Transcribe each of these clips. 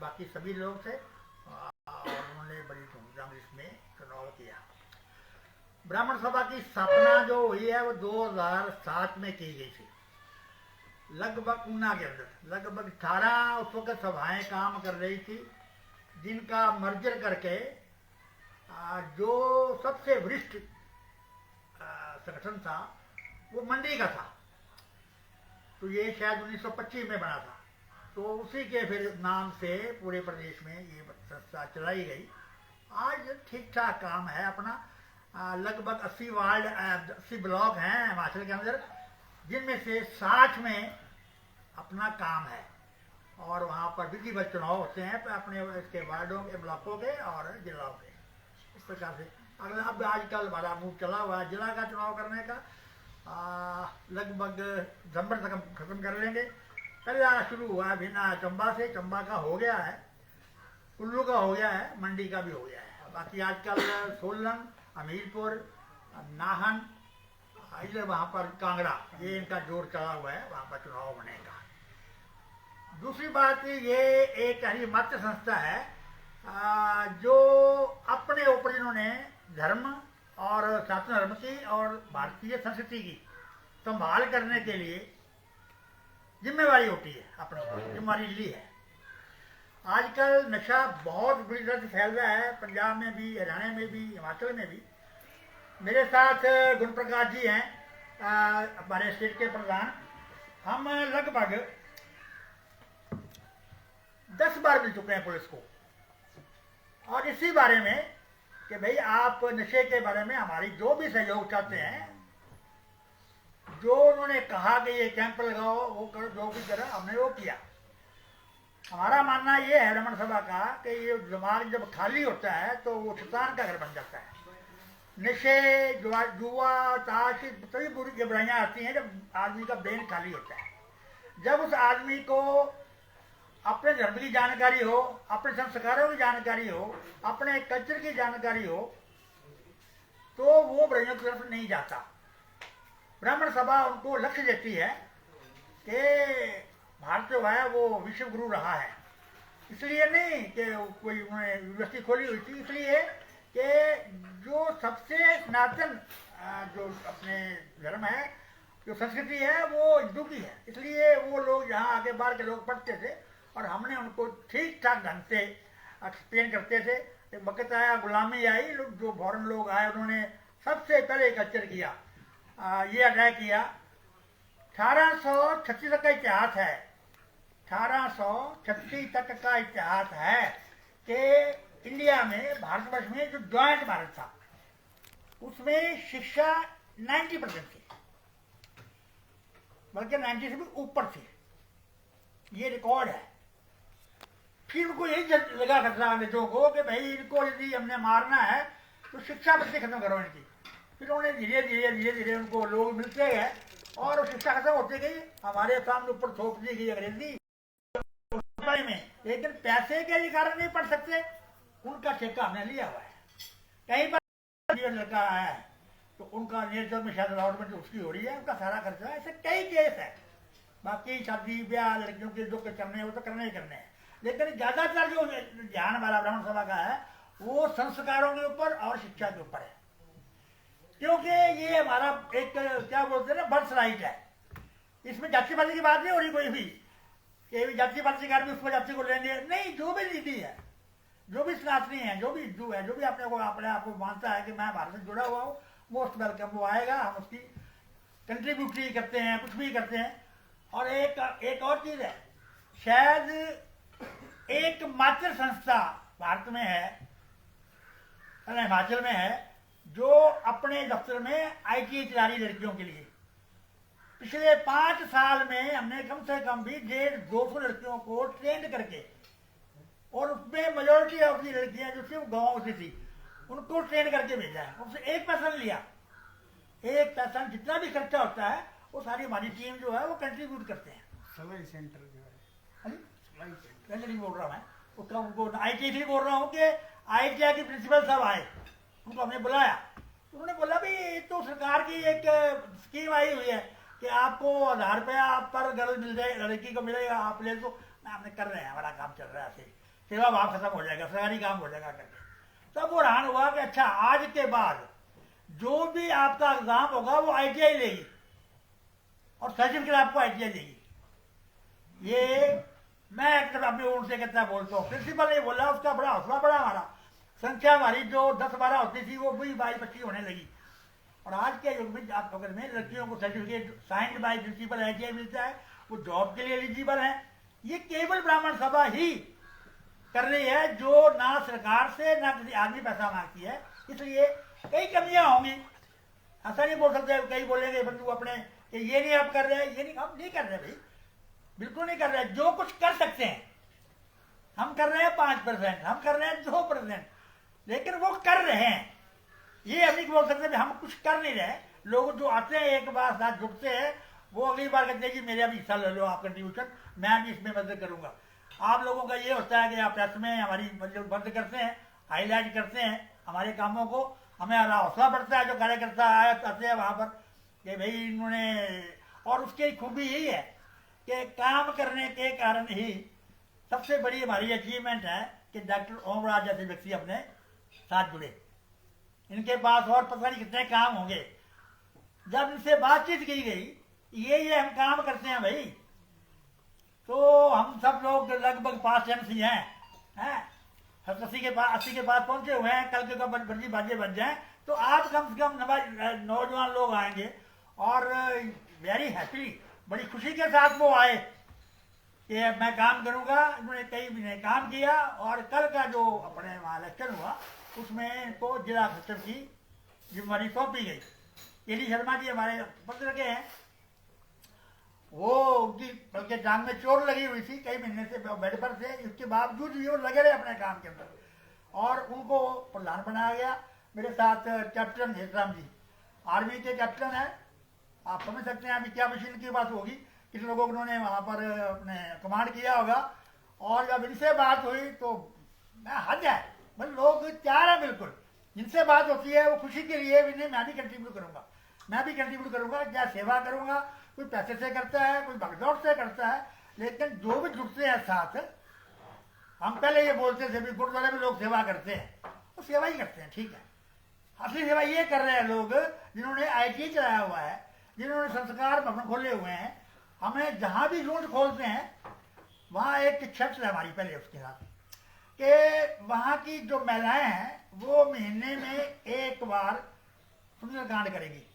बाकी सभी लोग थे और उन्होंने बड़ी धूमधाम इसमें चुनाव किया। ब्राह्मण सभा की स्थापना जो हुई है वो 2007 में की गई थी, लगभग ऊना के अंदर लगभग 18 उस वक्त सभाएं काम कर रही थी, जिनका मर्जर करके जो सबसे वरिष्ठ संगठन था वो मंडी का था। तो ये शायद 1925 में बना था, तो उसी के फिर नाम से पूरे प्रदेश में ये संस्था चलाई गई। आज ठीक ठाक काम है अपना। लगभग 80 वार्ड 80 ब्लॉक हैं हिमाचल के अंदर, जिनमें से 60 में अपना काम है और वहाँ पर विधिवत चुनाव होते हैं अपने इसके वार्डों के, ब्लॉकों के और जिलों के। इस प्रकार से अगर अब आजकल बड़ा मूव चला हुआ है जिला का चुनाव करने का। लगभग दिसंबर तक हम खत्म कर लेंगे। पहला शुरू हुआ है भिना चंबा से, चंबा का हो गया है, कुल्लू का हो गया है, मंडी का भी हो गया है। बाकी आजकल सोलन, हमीरपुर, नाहन, इधर वहाँ पर कांगड़ा, ये इनका जोर चला हुआ है, वहाँ पर चुनाव बनेगा। दूसरी बात ये एक हरी मत संस्था है जो अपने ऊपर इन्होंने धर्म और सनातन धर्म की और भारतीय संस्कृति की संभाल करने के लिए जिम्मेवारी होती है, अपने जिम्मेवारी ली है। आजकल नशा बहुत बुरी तरह से फैल रहा है, पंजाब में भी, हरियाणा में भी, हिमाचल में भी। मेरे साथ गुण प्रकाश जी हैं, हमारे स्टेट के प्रधान। हम लगभग 10 बार मिल चुके हैं पुलिस को, और इसी बारे में कि भाई आप नशे के बारे में हमारी जो भी सहयोग चाहते हैं, जो उन्होंने कहा कि ये कैंप लगाओ, वो करो, जो भी करो, हमने वो किया। हमारा मानना ये है रमन सभा का कि ये दिमाग जब खाली होता है तो वो शैतान का घर बन जाता है। नशे, जुआ, ताश, सभी बुरी बुराइयां आती हैं जब आदमी का ब्रेन खाली होता है। जब उस आदमी को अपने धर्म की जानकारी हो, अपने संस्कारों की जानकारी हो, अपने कल्चर की जानकारी हो, तो वो बुराइयों की तरफ नहीं जाता। ब्राह्मण सभा उनको लक्ष्य देती है कि भारत जो है वो विश्व गुरु रहा है। इसलिए नहीं कि कोई उन्होंने यूनिवर्सिटी खोली हुई थी, इसलिए कि जो सबसे सनातन जो अपने धर्म है, जो संस्कृति है, वो हिंदू की है। इसलिए वो लोग यहाँ आगे बाहर के लोग पढ़ते थे और हमने उनको ठीक ठाक ढंग से एक्सप्लेन करते थे। एक वक्त आया, गुलामी आई, जो फॉरेन लोग आए उन्होंने सबसे पहले कल्चर किया, ये अटैक किया। 1836 तक का इतिहास है, 1836 तक का इतिहास है कि इंडिया में, भारतवर्ष में जो ज्वाइंट भारत था उसमें शिक्षा 90% थी, बल्कि 90 से भी ऊपर थी। ये रिकॉर्ड है। फिर उनको यही लगा खतरा अंग्रेजों को कि भाई इनको यदि हमने मारना है तो शिक्षा बच्चे खत्म करो इनकी। फिर उन्होंने धीरे धीरे धीरे धीरे उनको लोग मिलते गए और शिक्षा खत्म होती गई। हमारे सामने ऊपर थोप दी गई अंग्रेजी में, लेकिन पैसे के कारण नहीं पढ़ सकते, उनका ठेका हमने लिया हुआ है। कहीं पर लड़का है तो उनका नेचर में शायद अलॉटमेंट उसकी हो रही है, उनका सारा खर्चा है। ऐसे कई केस है। बाकी शादी ब्याह लड़कियों के जो करने हैं वो तो करने ही करने हैं, लेकिन ज्यादातर जो ध्यान वाला ब्राह्मण सभा का है वो संस्कारों के ऊपर और शिक्षा के ऊपर है। क्योंकि ये हमारा एक क्या बोलते हैं ना, बर्थ राइट है। इसमें जाति पाति की बात नहीं हो रही कोई भी, कि जाति पाति के भी उसको जाति को लेंगे नहीं। जो भी नीति है, जो भी सनातनी है, जो भी हिंदू है, जो भी अपने आप को मानता है कि मैं भारत से जुड़ा हुआ हूँ, मोस्ट वेलकम, वो आएगा। हम उसकी कंट्रीब्यूटरी करते हैं, कुछ भी करते हैं। और एक और चीज है, शायद एकमात्र संस्था भारत में है, हिमाचल में है, जो अपने दफ्तर में ITI चला रही लड़कियों के लिए। पिछले 5 साल में हमने कम से कम भी 150-200 लड़कियों को ट्रेंड करके, और उसमें मेजोरिटी ऑफ दी लड़कियां जो सिर्फ गाँव से थी, उनको ट्रेन करके भेजा है। उनसे 1% लिया, 1% जितना भी खर्चा होता है वो सारी हमारी टीम जो है वो कंट्रीब्यूट करते हैं। सलाई सेंटर जो है, सलाई सेंटर नहीं बोल रहा मैं उसका, उनको ITI बोल रहा हूँ कि ITI के प्रिंसिपल साहब आए, उनको हमने बुलाया। उन्होंने बोला भाई तो सरकार की एक स्कीम आई हुई है कि आपको 1000 रुपया आप पर गर्ल मिल जाए, लड़की को मिलेगा, आप ले तो। हमने कर रहे हैं, हमारा काम चल रहा है ऐसे। सेवा भाव खत्म हो जाएगा, सरकारी काम हो जाएगा करके। तब वो हैरान हुआ कि अच्छा आज के बाद जो भी आपका एग्जाम होगा वो ITI लेगी और सर्टिफिकेट आपको ITI देगी। ये मैं एक तरफ अपनी ओर से कितना बोलता हूँ, प्रिंसिपल ने बोला, उसका बड़ा हौसला बड़ा हमारा। संख्या हमारी जो 10-12 होती थी वो भी 22-25 होने लगी। और आज के युग में आप अगर में लड़कियों को certificate signed by principal ITI मिलता है, वो जॉब के लिए एलिजिबल है। ये केवल ब्राह्मण सभा ही कर रही है, जो ना सरकार से ना किसी आदमी पैसा मांगती है। इसलिए कई कमियां होंगी, ऐसा नहीं बोल सकते। कई बोलेंगे बंधु अपने कि ये नहीं आप कर रहे हैं, ये नहीं, हम नहीं कर रहे भाई, बिल्कुल नहीं कर रहे। जो कुछ कर सकते हैं हम कर रहे हैं 5%, हम कर रहे हैं 2%, लेकिन वो कर रहे हैं। ये हम नहीं बोल सकते हम कुछ कर नहीं रहे। लोग जो आते हैं एक बार साथ जुड़ते हैं, वो अगली बार कहते हैं कि मेरा भी हिस्सा ले लो आप कंट्रीब्यूशन, मैं भी इसमें मदद करूंगा। आप लोगों का ये होता है कि आप प्रेस में हमारी मदद करते हैं, हाईलाइट करते हैं हमारे कामों को, हमें हौसला बढ़ता है। जो कार्यकर्ता आते हैं वहां पर कि भाई इन्होंने, और उसकी खूबी यही है कि काम करने के कारण ही सबसे बड़ी हमारी अचीवमेंट है कि डॉक्टर ओमराज जैसे व्यक्ति अपने साथ जुड़े। इनके पास और पता नहीं कितने काम होंगे। जब इनसे बातचीत की गई ये हम काम करते हैं भाई, तो हम सब लोग लगभग 5 MC हैं 80 के पास पहुंचे हुए हैं। कल के कब बड़ी बाजें बन जाए तो आप कम से कम नौजवान लोग आएंगे और वेरी हैप्पी, बड़ी खुशी के साथ वो आए कि मैं काम करूंगा। इन्होंने कई महीने काम किया और कल का जो अपने वहाँ इलेक्शन हुआ उसमें इनको जिला सचिव की जिम्मेदारी सौंपी गई। केडी शर्मा जी हमारे पत्र के हैं, वो उनकी बल्कि टांग में चोट लगी हुई थी, कई महीने से बेड पर थे, इसके बावजूद भी वो लगे रहे अपने काम के अंदर और उनको प्रधान बनाया गया। मेरे साथ कैप्टन हेतराम जी आर्मी के कैप्टन है। आप समझ सकते हैं अभी क्या मशीन की बात होगी, किस लोगों को उन्होंने वहां पर अपने कमांड किया होगा। और जब इनसे बात हुई तो मैं हद है, मतलब लोग तैयार है बिल्कुल। जिनसे बात होती है वो खुशी के लिए भी नहीं, मैं भी कंट्रीब्यूट करूंगा, मैं भी कंट्रीब्यूट करूंगा, क्या सेवा करूंगा। कोई पैसे से करता है, कोई भगदौड़ से करता है, लेकिन जो भी जुड़ते हैं साथ, हम पहले ये बोलते थे भी गुरुद्वारे में लोग सेवा करते हैं, तो सेवा ही करते हैं, ठीक है। असली सेवा ये कर रहे हैं लोग जिन्होंने ITI चलाया हुआ है, जिन्होंने संस्कार भवन खोले हुए हैं। हमें जहां भी यूनिट खोलते हैं वहां एक शर्त है हमारी पहले उसके साथ कि वहां की जो महिलाएं हैं वो महीने में एक बार सुंदरकांड करेगी।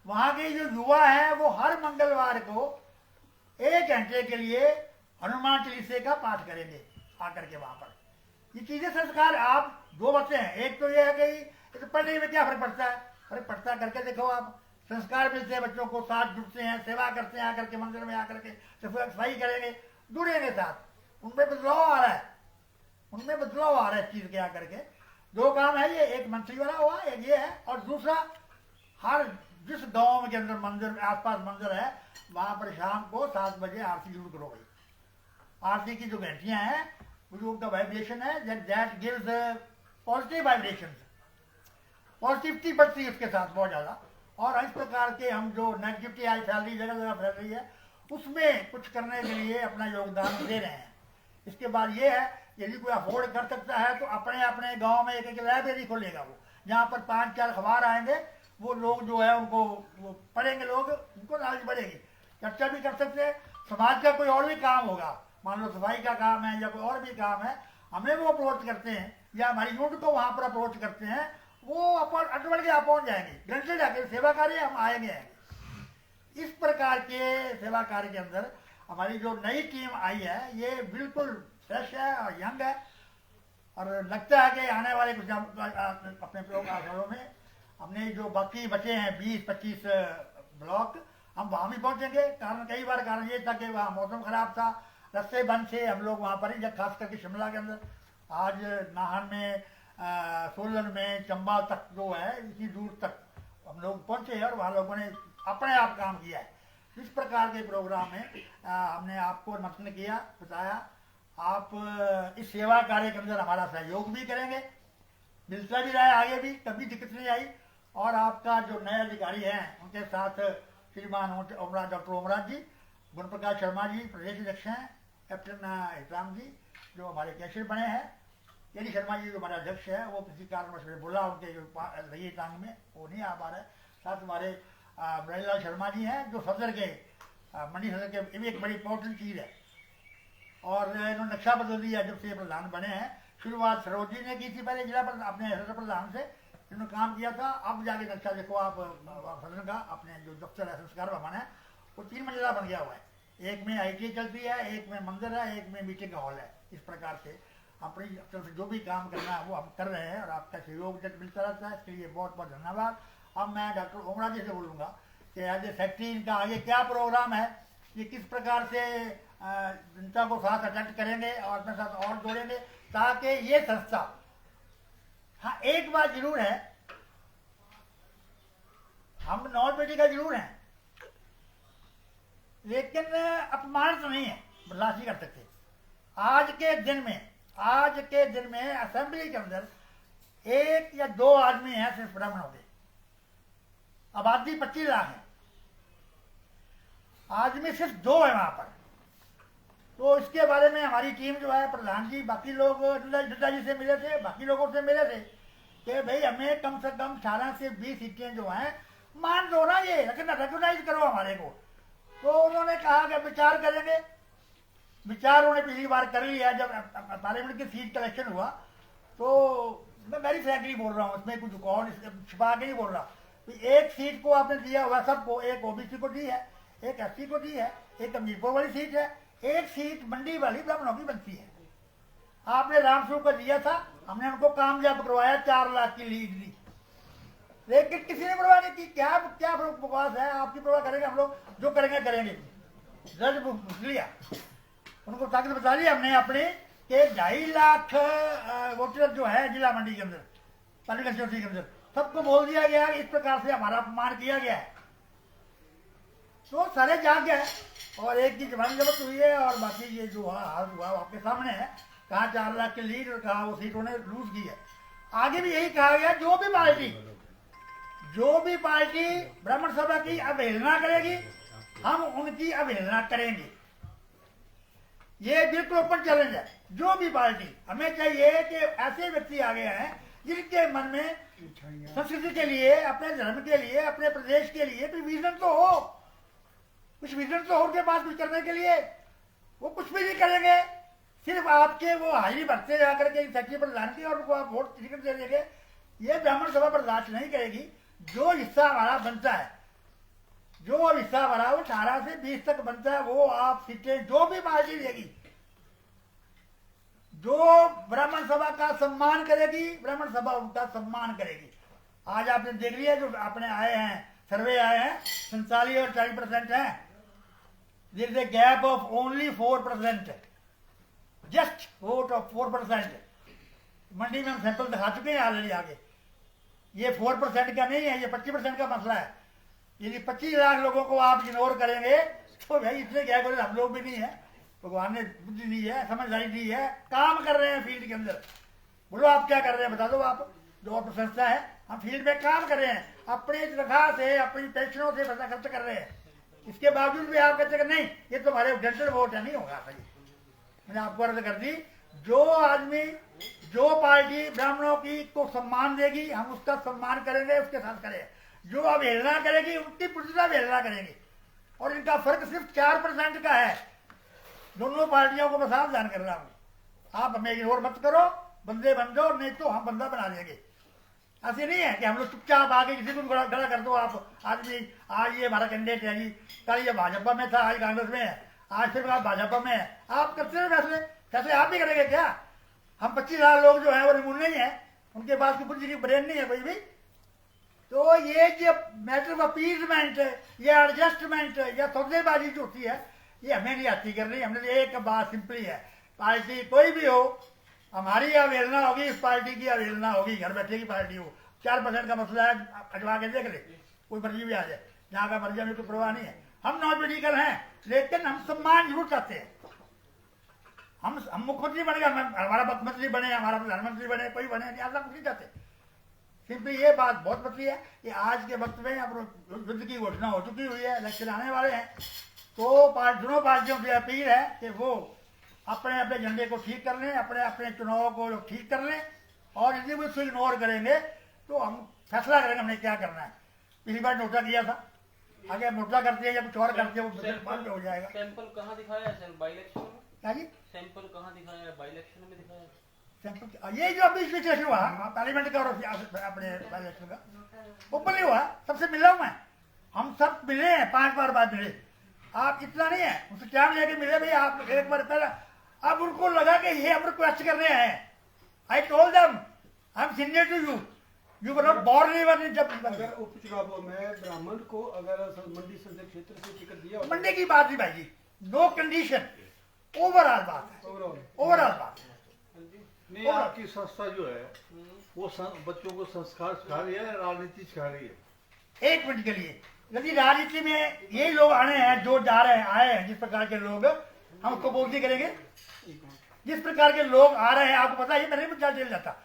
वहां के जो युवा हैं वो हर मंगलवार को 1 घंटे के लिए हनुमान चालीसे का पाठ करेंगे आकर के वहां पर। ये चीजें संस्कार आप 2 बातें हैं। एक तो ये है कि तो पढ़ने में क्या फर्क पड़ता है, फर्क पड़ता है करके देखो आप। संस्कार मिलते हैं बच्चों को, साथ जुड़ते हैं, सेवा करते हैं, आकर के मंदिर में आकर के सफाई करेंगे, जुड़ेंगे साथ। उनमें बदलाव आ रहा है, उनमें बदलाव आ रहा है इस चीज के आकर के। 2 काम है ये, एक मंत्री वाला हुआ, एक ये है, और दूसरा हर जिस गांव के अंदर मंदिर आसपास मंदिर है वहां पर शाम को 7 बजे आरती जरूर करो भाई। आरती की जो घंटियां हैं वो उनका वाइब्रेशन है, that gives positive vibration, positivity बढ़ती है उसके साथ बहुत ज्यादा। और इस प्रकार के हम जो नेगेटिविटी आज फैल रही जगह जगह फैल रही है उसमें कुछ करने के लिए अपना योगदान दे रहे हैं। इसके बाद ये है यदि कोई अफोर्ड कर सकता है तो अपने अपने गांव में एक लाइब्रेरी खोलेगा वो, जहाँ पर 5-4 अखबार आएंगे, वो लोग जो है उनको वो पढ़ेंगे, लोग उनको नॉलेज बढ़ेगी। चर्चा भी कर सकते हैं। समाज का कोई और भी काम होगा, मान लो सफाई का काम है या कोई और भी काम है, हमें वो अप्रोच करते हैं या हमारी यूनिट को वहां पर अप्रोच करते हैं, वो अपन अटवट के आप पहुंच जाएंगे, ग्रंथेड आके सेवा कार्य हम आएंगे। इस प्रकार के सेवा कार्य के अंदर हमारी जो नई टीम आई है ये बिल्कुल फ्रेश है और यंग है, और लगता है कि आने वाले कुछ अपने प्रयोगशालाओं में हमने जो बाकी बचे हैं 20-25 ब्लॉक, हम वहां भी पहुंचेंगे। कई बार कारण ये था कि वहाँ मौसम खराब था, रास्ते बंद थे, हम लोग वहां पर ही, जब खास करके शिमला के अंदर, आज नाहन में, सोलन में, चंबा तक जो है इतनी दूर तक हम लोग पहुंचे हैं और वहाँ लोगों ने अपने आप काम किया है। इस प्रकार के प्रोग्राम में हमने आपको निमंत्रण किया, बताया आप इस सेवा कार्य के अंदर हमारा सहयोग भी करेंगे, मिलता भी रहा है आगे भी, कभी दिक्कत नहीं आई। और आपका जो नए अधिकारी हैं उनके साथ श्रीमान ओमराज, डॉक्टर ओमराज जी, गुण प्रकाश शर्मा जी प्रदेश अध्यक्ष हैं, कैप्टन हेतराम जी, जो हमारे कैशियर बने हैं, केडी शर्मा जी जो हमारे अध्यक्ष है, वो किसी कारणवश में बोला उनके जो रही टांग में वो नहीं आ पा रहे। साथ हमारे ब्रजलाल शर्मा जी हैं जो सदर के मंडी सदर के, ये भी एक बड़ी इंपॉर्टेंट चीज़ है। और इन्होंने नक्शा बदल दिया जब से प्रधान बने हैं। शुरुआत सरोज जी ने की थी पहले जिला अपने सदर प्रधान से, इन्होंने काम किया था। अब जाके नक्शा देखो आप सदर का, अपने जो दफ्तर है संस्कार भवन है, वो 3 मंजिला बन गया हुआ है। एक में ITI चलती है, एक में मंदिर है, एक में मीटिंग हॉल है। इस प्रकार से अपनी तरफ से जो भी काम करना है वो हम कर रहे हैं और आपका सहयोग जब मिलता रहता है, इसके लिए बहुत बहुत धन्यवाद। अब मैं डॉक्टर ओमरा जी से बोलूँगा कि एज ए सेक्रेटरी इनका आगे क्या प्रोग्राम है, ये किस प्रकार से जनता को साथ अटेंड करेंगे और अपने साथ और जोड़ेंगे ताकि ये संस्था, हाँ एक बात जरूर है, हम नॉन पॉलिटिकल जरूर हैं लेकिन अपमानित नहीं है, बर्दाश्त नहीं कर सकते। आज के दिन में असेंबली के अंदर 1 या 2 आदमी हैं सिर्फ ब्राह्मणों के, आबादी 25 लाख है, आदमी सिर्फ 2 है वहां पर। तो इसके बारे में हमारी टीम जो है, प्रधान जी, बाकी लोग डड्डा जी से मिले थे, बाकी लोगों से मिले थे कि भाई हमें कम से कम 18 से 20 सीटें जो हैं मान दो ना, ये रिकॉग्नाइज करो हमारे को। तो उन्होंने कहा कि विचार करेंगे। विचार उन्होंने पिछली बार कर लिया जब पार्लियामेंट की सीट कलेक्शन हुआ। तो मैं वेरी फ्रैंकली बोल रहा हूँ, इसमें कुछ कौन छुपा के नहीं बोल रहा। तो एक सीट को आपने दिया हुआ सबको, एक OBC को दी है, एक SC को दी है, एक अमीरपुर वाली सीट है, एक सीट मंडी वाली ब्राह्मणों की बनती है। आपने रामस्वरूप को दिया था, हमने उनको कामयाब करवाया, 4 लाख की लीड दी, लेकिन किसी ने परवाह नहीं की। क्या क्या बकवास है, आपकी परवाह करेंगे हम लोग, जो करेंगे करेंगे। जज पूछ लिया, उनको ताकत बता दी हमने अपने कि 2.5 लाख वोटर जो है जिला मंडी के अंदर, पार्लियामेंट कंस्टिट्यूंसी के अंदर, सबको बोल दिया गया इस प्रकार से हमारा अपमान किया गया है। तो सारे जाग गए और एक की जबानी जब्त हुई है और बाकी ये जो हाल हुआ आपके सामने है। कहा 4 लाख की लीड और कहा वो सीट उन्होंने लूज की है। आगे भी यही कहा गया, जो भी पार्टी ब्राह्मण सभा की अवहेलना करेगी हम उनकी अवहेलना करेंगे। ये बिल्कुल ओपन चैलेंज है। जो भी पार्टी, हमें चाहिए कि ऐसे व्यक्ति आ गए हैं जिनके मन में संस्कृति के लिए, अपने धर्म के लिए, अपने प्रदेश के लिए कोई विजन तो हो, कुछ विजन तो हो उनके पास कुछ करने के लिए। वो कुछ भी नहीं करेंगे, सिर्फ आपके वो हाजिरी भरते जाकर के सेक्रेटरी प्रधान की और उनको आप वोट टिकट दे देंगे। ये ब्राह्मण सभा बर्दाश्त नहीं करेगी। जो हिस्सा हमारा बनता है, जो हिस्सा हमारा वो 18 से 20 तक बनता है, वो आप सीटें जो भी पार्टी देगी, जो ब्राह्मण सभा का सम्मान करेगी, ब्राह्मण सभा उनका सम्मान करेगी। आज आपने देख लिया जो अपने आए हैं, सर्वे आए हैं, 47 और 40% है। There is a gap of only 4%, just vote of 4%। Mandi में हम सैंपल दिखा चुके हैं ऑलरेडी। आगे ये 4% का नहीं है, ये 25% का मसला है। यदि 25 लाख लोगों को आप इग्नोर करेंगे तो भाई इतने क्या करें, हम लोग भी नहीं है, भगवान ने बुद्धि दी है, समझदारी दी है, काम कर रहे हैं फील्ड के अंदर। बोलो आप क्या कर रहे हैं, बता दो आप। जो और संस्था है, हम फील्ड में काम कर रहे हैं, अपनी तनख्वाह से, अपनी पेंशनों से पैसा खर्च कर रहे हैं। इसके बावजूद भी आप कहते हैं नहीं ये तो हमारे जनरल वोट है, नहीं होगा। सही मैंने आपको अर्ज कर दी, जो आदमी, जो पार्टी ब्राह्मणों की को सम्मान देगी हम उसका सम्मान करेंगे, उसके साथ करें। जो अवहेलना करेगी उनकी पूर्णतः अवहेलना करेंगे। और इनका फर्क सिर्फ 4% का है। दोनों पार्टियों को मैं साफ ध्यान कर रहा हूं। आप हमें इग्नोर मत करो, बंदे बन जाओ, नहीं तो हम बंदा बना देंगे। ऐसे नहीं है कि हम लोग चुपचाप आके किसी को खड़ा कर दो। आप आदमी आज ये हमारा कैंडिडेट है जी, कल ये भाजपा में था, आज कांग्रेस में है, आज फिर आप भाजपा में है, आप करते हैं फैसले। फैसले आप भी करेंगे क्या? हम 25 लाख लोग जो है वो रिमूव नहीं है, उनके पास की बुद्धि की ब्रेन नहीं है कोई भी। तो ये जो मैटर ऑफ अपीजमेंट या एडजस्टमेंट या सौदेबाजी जो होती है, ये हमें नहीं आती करनी। हमने एक बात सिंपली है, पार्टी कोई भी हो, हमारी अवहेलना होगी, इस पार्टी की अवहेलना होगी, घर बैठे की पार्टी हो। 4% का मसला है, अटवा के देख ले, कोई मर्जी भी आ जाए, जहाँ का मर्जी, हमें कोई परवाह नहीं है। हम नॉन पॉलिटिकल हैं, लेकिन हम सम्मान जरूर चाहते हैं। हम मुख्यमंत्री बन गए, हमारा मुख्यमंत्री बने, हमारा प्रधानमंत्री बने, कोई बने, ऐसा कुछ नहीं चाहते। सिंपली ये बात बहुत पतली है कि आज के वक्त में अब युद्ध की घोषणा हो चुकी हुई है, इलेक्शन आने वाले हैं। तो दोनों पार्टियों से अपील है कि वो अपने अपने झंडे को ठीक कर लें, अपने अपने चुनाव को ठीक कर लें, और यदि वो इसको इग्नोर करेंगे तो हम फैसला करेंगे हमने क्या करना है। पिछली बार नोटा किया था, आगे अब नोटा करते हैं या कुछ और करते हैं, वो बाद में हो जाएगा। सैंपल कहाँ दिखाया है सर, बाई इलेक्शन में? क्या जी सैंपल कहाँ दिखाया है, बाई इलेक्शन में दिखाया है? सैंपल ये जो अभी इसमें इलेक्शन हुआ पार्लियामेंट का और अपने इलेक्शन का ओपन नहीं हुआ, सबसे मिला हूँ मैं, हम सब मिले हैं, 5 बार बाद मिले। आप इतना नहीं है उनसे क्या लेके मिले भाई, आप एक बार पहले अब उनको लगा कि ये हम रिक्वेस्ट कर रहे हैं। I told them I am senior to you, you were not born even जब अगर उपचुनाव में ब्राह्मण को अगर मंडी संसदीय क्षेत्र से टिकट दिया मंडे की बात नहीं भाई जी, नो कंडीशन, ओवरऑल बात है, ओवरऑल बात है। नहीं, आपकी संस्था जो है वो बच्चों को संस्कार सिखा रही है, राजनीति सिखा रही है। एक मिनट के लिए, यदि राजनीति में यही लोग आने हैं जो जा रहे हैं, आए हैं जिस प्रकार के लोग, हम उसको बोलती करेंगे। जिस प्रकार के लोग आ रहे हैं, आपको पता है, मैं नहीं चल जाता,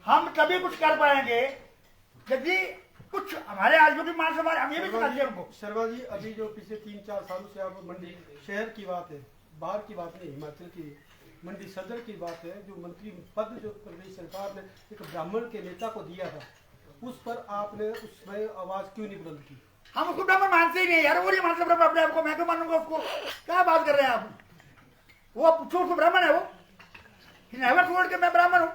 हम तभी कुछ कर पाएंगे यदि कुछ हमारे आदमियों की मान सम्मान, हम ये भी सिखा दिए उनको। शर्मा जी, अभी जो पिछले 3-4 सालों से आप मंडी शहर की बात है, बाहर की बात नहीं, हिमाचल की मंडी सदर की बात है, जो मंत्री पद जो प्रदेश सरकार ने एक ब्राह्मण के नेता को दिया था, उस पर आपने उसमें आवाज क्यों नहीं बुलंद की? हम उसको ब्राह्मण मानते ही नहीं यार, वो नहीं मानते ब्राह्मण अपने आप को, मैं क्यों मानूंगा उसको? क्या बात कर रहे हैं आप? वो पूछो उसको ब्राह्मण है वो, he never told कि मैं ब्राह्मण हूँ,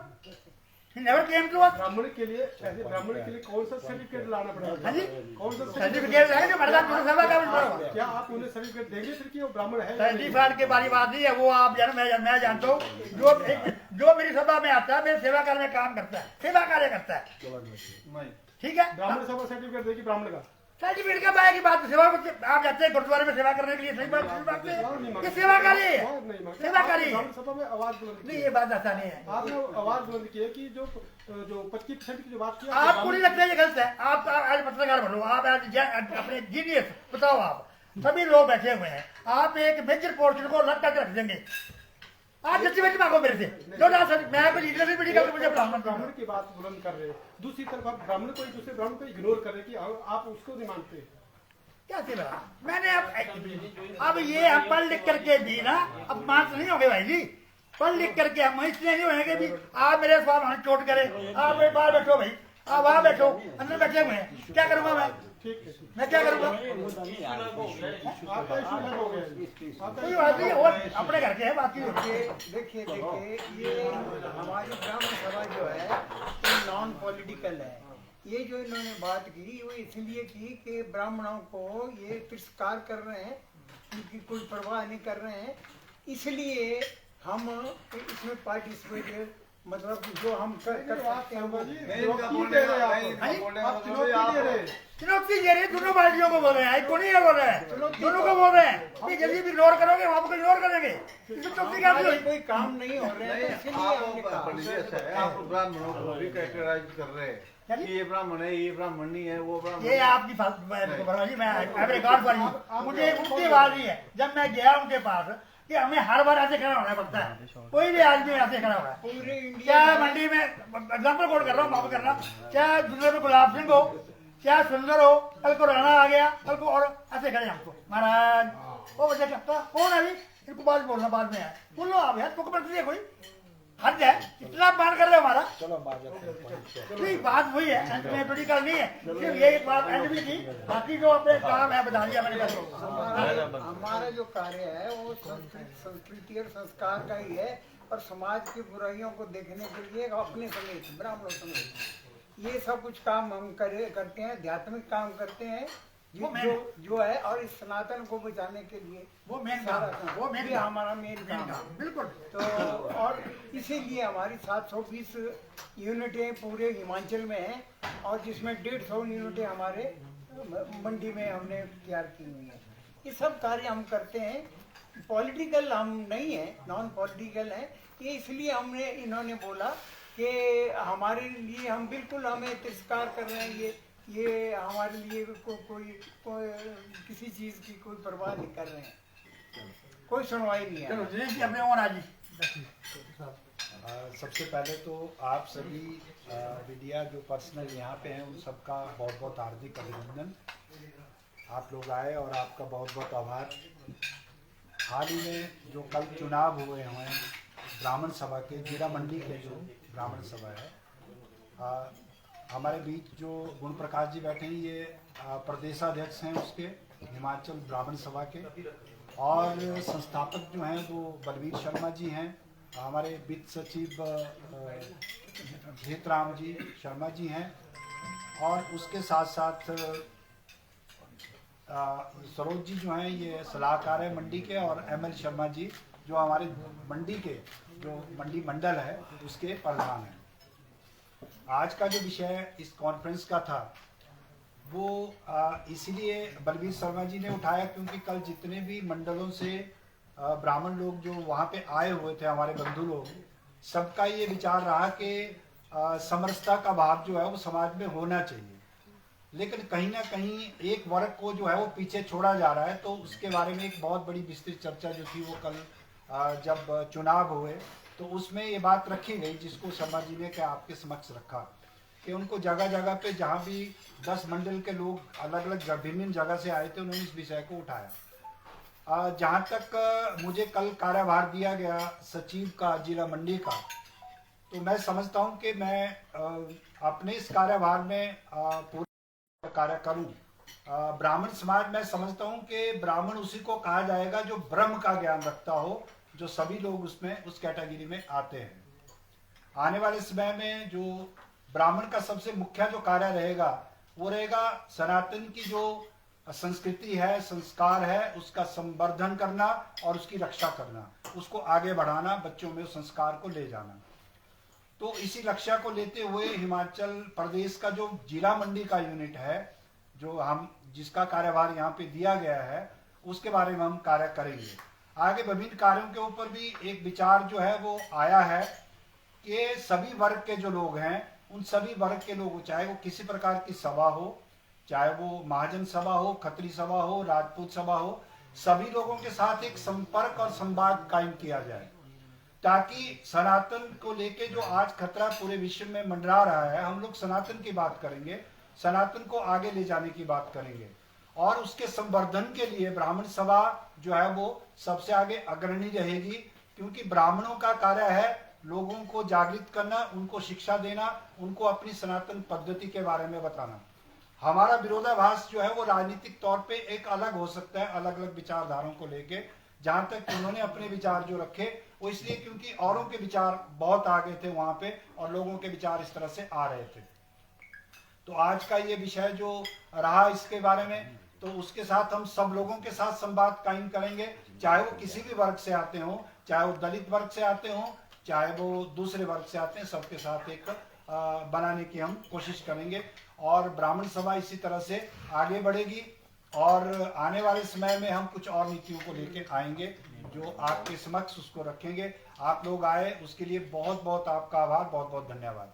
he never came to us। ब्राह्मण के लिए ऐसे ब्राह्मण के लिए कौन सा सर्टिफिकेट लाना पड़ेगा? हाँ जी, कौन सा सर्टिफिकेट लाएंगे, मर्दान पुरुष सेवा का भी क्या आप उन्हें सर्टिफिकेट देंगे फिर कि वो ब्राह्मण है? सर्टिफिकेट के बारी बात नहीं है, वो आप जानो, मैं जानता हूँ, जो मेरी सभा में आता है, मेरे सेवा कार्य में काम करता है, सेवा कार्य करता है, ठीक है। ब्राह्मण सभा सर्टिफिकेट देगी ब्राह्मण का? सर्टिफिकेट का बाय की बात, सेवा आप जाते हैं गुरुद्वारे में सेवा करने के लिए, सही बात है, ये सेवा कार्य है, सेवा कार्य है। ब्राह्मण सभा में आवाज बुलंद नहीं, ये बात ऐसा नहीं है, आपने आवाज बुलंद की है कि जो 25% की जो बात की आपको नहीं लगता ये गलत है? आप आज पत्रकार बनो, आप आज अपने जीनियस बताओ, आप सभी लोग बैठे हुए हैं, आप एक मेजर पोर्शन को अलग करके रख देंगे, आप जस्टिफिकेट मांगो मेरे से, जो ना सर मैं कोई लीडरशिप नहीं करके मुझे ब्राह्मण की बात बुलंद कर रहे हैं, दूसरी तरफ आप ब्राह्मण को दूसरे ब्राह्मण को इग्नोर कर रहे हैं कि आप उसको नहीं मानते। क्या सेवा मैंने अब ये हम पढ़ लिख करके भी ना, अब मान नहीं होंगे भाई जी, पढ़ लिख करके हम इसलिए नहीं होंगे भी आप मेरे स्वाद हम चोट करें। आप बाहर बैठो भाई, आप वहाँ बैठो, अंदर बैठे हुए हैं, क्या करूँगा मैं? ठीक है, मैं क्या करूँगा? आपका इशू लग हो गया, कोई बात नहीं, और अपने घर के है, बाकी देखिए ये हमारी ब्राह्मण सभा जो है ये नॉन पॉलिटिकल है। ये जो इन्होंने बात की वो इसलिए की कि ब्राह्मणों को ये तिरस्कार कर रहे हैं, उनकी कोई परवाह नहीं कर रहे हैं, इसलिए हम इसमें पार्टिसिपेट, मतलब जो हम कर सकते हैं वो चुनौती दे रहे, दोनों पार्टियों को बोल रहे हैं, को नहीं बोल रहे हैं, दोनों को बोल रहे हैं। जल्दी भी इग्नोर करोगे, वहाँ को इग्नोर करेंगे, इसमें चौथी क्या कोई काम नहीं हो रहा है, इसलिए हमने कहा। आप ब्राह्मणों को भी कैटेगराइज कर रहे हैं कि ये ब्राह्मण है, ये ब्राह्मण नहीं है, वो ब्राह्मण। ये आपकी जी, मैं रिकॉर्ड पर हूँ, मुझे उनकी बात नहीं है। जब मैं गया उनके पास कि हमें हर बार ऐसे खड़ा होना पड़ता है, कोई भी आदमी ऐसे खड़ा हुआ है, पूरे इंडिया क्या मंडी में एग्जाम्पल कोट कर रहा हूँ, माफ करना, क्या दुनिया में गुलाब सिंह हो, क्या सुंदर हो, कल को राणा आ गया, कल को और ऐसे खड़े हमको महाराज वो बच्चा लगता कौन है अभी, इनको बात बोलना बाद में है, बोलो आप यार, तुमको पता है कोई हद है, इतना मान कर रहे हो हमारा। नहीं, बात वही है, पॉलिटिकल नहीं है, सिर्फ ये बात एंड भी थी, बाकी जो अपने काम है बता दिया मैंने। हमारा जो कार्य है वो संस्कृति और संस्कार का ही है, और समाज की बुराइयों को देखने के लिए अपने समेत ब्राह्मणों समेत ये सब कुछ काम हम करते हैं, आध्यात्मिक काम करते हैं जो है, और इस सनातन को बचाने के लिए वो मेन सारा काम, काम, वो मेन ये हमारा मेन काम है। बिल्कुल। तो और इसीलिए हमारी 720 यूनिटें पूरे हिमाचल में हैं, और जिसमें 150 यूनिटें हमारे मंडी में हमने तैयार की हुई हैं। ये सब कार्य हम करते हैं, पॉलिटिकल हम नहीं है, नॉन पॉलिटिकल हैं। ये इसलिए हमने इन्होंने बोला कि हमारे लिए हम बिल्कुल हमें तिरस्कार कर रहे हैं, ये हमारे लिए कोई किसी चीज़ की कोई परवाह नहीं कर रहे हैं, कोई सुनवाई नहीं है। अपने और आज सबसे पहले तो आप सभी मीडिया जो पर्सनल यहाँ पे हैं उन सबका बहुत बहुत हार्दिक अभिनंदन। आप लोग आए और आपका बहुत बहुत आभार। हाल ही में जो कल चुनाव हुए हैं ब्राह्मण सभा के, जीरा मंडी के जो ब्राह्मण सभा है, हमारे बीच जो गुण प्रकाश जी बैठे हैं, ये प्रदेशाध्यक्ष हैं उसके, हिमाचल ब्राह्मण सभा के, और संस्थापक जो हैं वो बलवीर शर्मा जी हैं, हमारे वित्त सचिव घेतराम जी शर्मा जी हैं, और उसके साथ साथ सरोज जी जो हैं ये सलाहकार है मंडी के, और एमएल शर्मा जी जो हमारे मंडी के जो मंडी मंडल है उसके प्रधान हैं। आज का जो विषय इस कॉन्फ्रेंस का था वो इसीलिए बलवीर शर्मा जी ने उठाया क्योंकि कल जितने भी मंडलों से ब्राह्मण लोग जो वहाँ पे आए हुए थे, हमारे बंधु लोग, सबका ये विचार रहा कि समरसता का भाव जो है वो समाज में होना चाहिए, लेकिन कहीं ना कहीं एक वर्ग को जो है वो पीछे छोड़ा जा रहा है। तो उसके बारे में एक बहुत बड़ी विस्तृत चर्चा जो थी वो कल जब चुनाव हुए तो उसमें ये बात रखी गई, जिसको शर्मा जी ने क्या आपके समक्ष रखा, कि उनको जगह जगह पे जहाँ भी 10 मंडल के लोग अलग अलग भिन्न जगह से आए थे, उन्होंने इस विषय को उठाया। जहाँ तक मुझे कल कार्यभार दिया गया सचिव का जिला मंडी का, तो मैं समझता हूँ कि मैं अपने इस कार्यभार में पूरा कार्य करूँ। ब्राह्मण समाज में समझता हूँ कि ब्राह्मण उसी को कहा जाएगा जो ब्रह्म का ज्ञान रखता हो, जो सभी लोग उसमें उस कैटेगरी में आते हैं। आने वाले समय में जो ब्राह्मण का सबसे मुख्य जो कार्य रहेगा वो रहेगा सनातन की जो संस्कृति है, संस्कार है, उसका संवर्धन करना और उसकी रक्षा करना, उसको आगे बढ़ाना, बच्चों में उस संस्कार को ले जाना। तो इसी लक्ष्य को लेते हुए हिमाचल प्रदेश का जो जिला मंडी का यूनिट है, जो हम जिसका कार्यभार यहाँ पे दिया गया है, उसके बारे में हम कार्य करेंगे। आगे विभिन्न कार्यों के ऊपर भी एक विचार जो है वो आया है कि सभी वर्ग के जो लोग हैं, उन सभी वर्ग के लोग, चाहे वो किसी प्रकार की सभा हो, चाहे वो महाजन सभा हो, खत्री सभा हो, राजपूत सभा हो, सभी लोगों के साथ एक संपर्क और संवाद कायम किया जाए, ताकि सनातन को लेके जो आज खतरा पूरे विश्व में मंडरा रहा है, हम लोग सनातन की बात करेंगे, सनातन को आगे ले जाने की बात करेंगे, और उसके संवर्धन के लिए ब्राह्मण सभा जो है वो सबसे आगे अग्रणी रहेगी, क्योंकि ब्राह्मणों का कार्य है लोगों को जागृत करना, उनको शिक्षा देना, उनको अपनी सनातन पद्धति के बारे में बताना। हमारा विरोधाभास जो है वो राजनीतिक तौर पे एक अलग हो सकता है, अलग अलग विचारधाराओं को लेके। जहां तक उन्होंने अपने विचार जो रखे वो इसलिए क्योंकि औरों के विचार बहुत आगे थे वहां पे, और लोगों के विचार इस तरह से आ रहे थे। तो आज का ये विषय जो रहा इसके बारे में, तो उसके साथ हम सब लोगों के साथ संवाद कायम करेंगे, चाहे वो किसी भी वर्ग से आते हों, चाहे वो दलित वर्ग से आते हों, चाहे वो दूसरे वर्ग से आते हैं, सबके साथ एक बनाने की हम कोशिश करेंगे। और ब्राह्मण सभा इसी तरह से आगे बढ़ेगी, और आने वाले समय में हम कुछ और नीतियों को लेके आएंगे जो आपके समक्ष उसको रखेंगे। आप लोग आए उसके लिए बहुत बहुत आपका आभार, बहुत बहुत धन्यवाद।